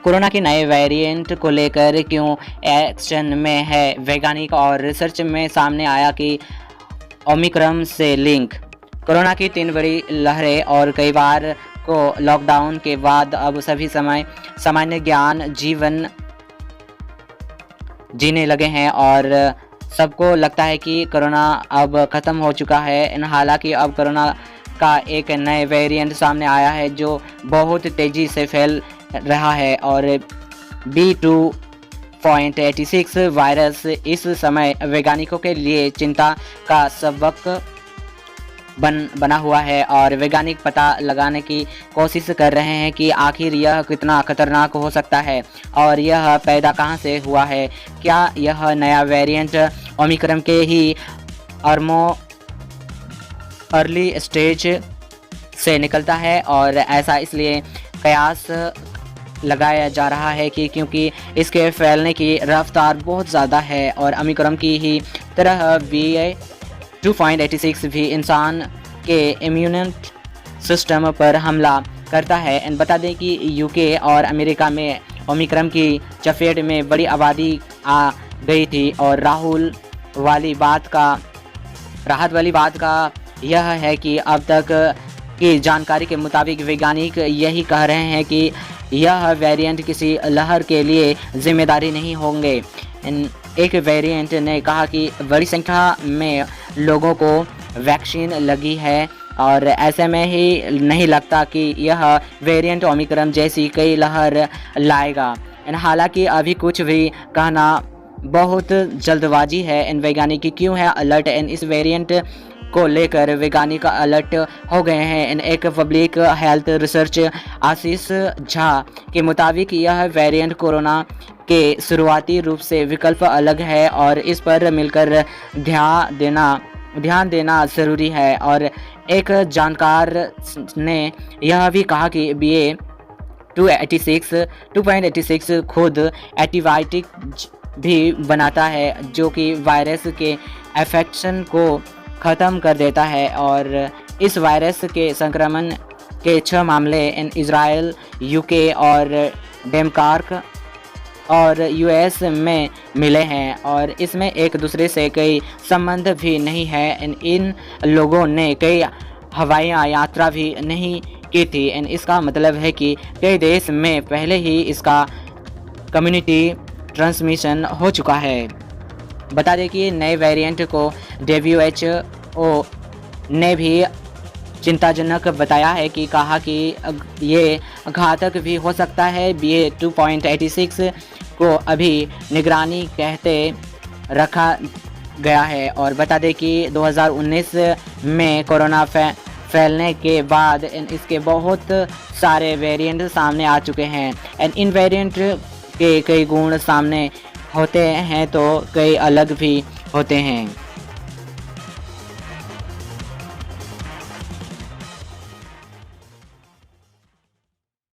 Corona के नए variant को लेकर क्यों एक्शन में है वैज्ञानिक और रिसर्च में सामने आया कि ओमिक्रॉन से लिंक। कोरोना की 3 बड़ी लहरें और कई बार को लॉकडाउन के बाद अब सभी सामान्य ज्ञान जीवन जीने लगे हैं और सबको लगता है कि कोरोना अब ख़त्म हो चुका है। हालांकि अब कोरोना का एक नए वेरिएंट सामने आया है जो बहुत तेज़ी से फैल रहा है और B2.86 वायरस इस समय वैज्ञानिकों के लिए चिंता का सबक बना हुआ है और वैज्ञानिक पता लगाने की कोशिश कर रहे हैं कि आखिर यह कितना खतरनाक हो सकता है और यह पैदा कहां से हुआ है। क्या यह नया वेरिएंट ओमिक्रॉन के ही अर्ली स्टेज से निकलता है और ऐसा इसलिए कयास लगाया जा रहा है कि क्योंकि इसके फैलने की रफ्तार बहुत ज़्यादा है और ओमिक्रॉन की ही तरह B2.86 भी इंसान के इम्यून सिस्टम पर हमला करता है। बता दें कि यूके और अमेरिका में ओमिक्रॉन की चपेट में बड़ी आबादी आ गई थी और राहत वाली बात का यह है कि अब तक की जानकारी के मुताबिक वैज्ञानिक यही कह रहे हैं कि यह वेरिएंट किसी लहर के लिए जिम्मेदारी नहीं होंगे। एक वेरिएंट ने कहा कि बड़ी संख्या में लोगों को वैक्सीन लगी है और ऐसे में ही नहीं लगता कि यह वेरिएंट ओमिक्रॉन जैसी कई लहर लाएगा। हालांकि अभी कुछ भी कहना बहुत जल्दबाजी है। वैज्ञानिक क्यों है अलर्ट इस वेरिएंट को लेकर वैज्ञानिक अलर्ट हो गए हैं। एक पब्लिक हेल्थ रिसर्च आशीष झा के मुताबिक यह वेरिएंट कोरोना के शुरुआती रूप से विकल्प अलग है और इस पर मिलकर ध्यान देना ज़रूरी है। और एक जानकार ने यह भी कहा कि B2.86 खुद एंटीबायोटिक भी बनाता है जो कि वायरस के इन्फेक्शन को ख़त्म कर देता है और इस वायरस के संक्रमण के 6 मामले इजराइल, यूके और डेनमार्क और यूएस में मिले हैं और इसमें एक दूसरे से कोई संबंध भी नहीं है। इन लोगों ने कई हवाई यात्रा भी नहीं की थी। इसका मतलब है कि कई देश में पहले ही इसका कम्युनिटी ट्रांसमिशन हो चुका है। बता दें कि नए वेरिएंट को WHO ने भी चिंताजनक बताया है कि कहा कि ये घातक भी हो सकता है। B2.86 को अभी निगरानी कहते रखा गया है और बता दें कि 2019 में कोरोना फैलने के बाद इसके बहुत सारे वेरिएंट सामने आ चुके हैं। इन वेरिएंट के कई गुण सामने होते हैं तो कई अलग भी होते हैं।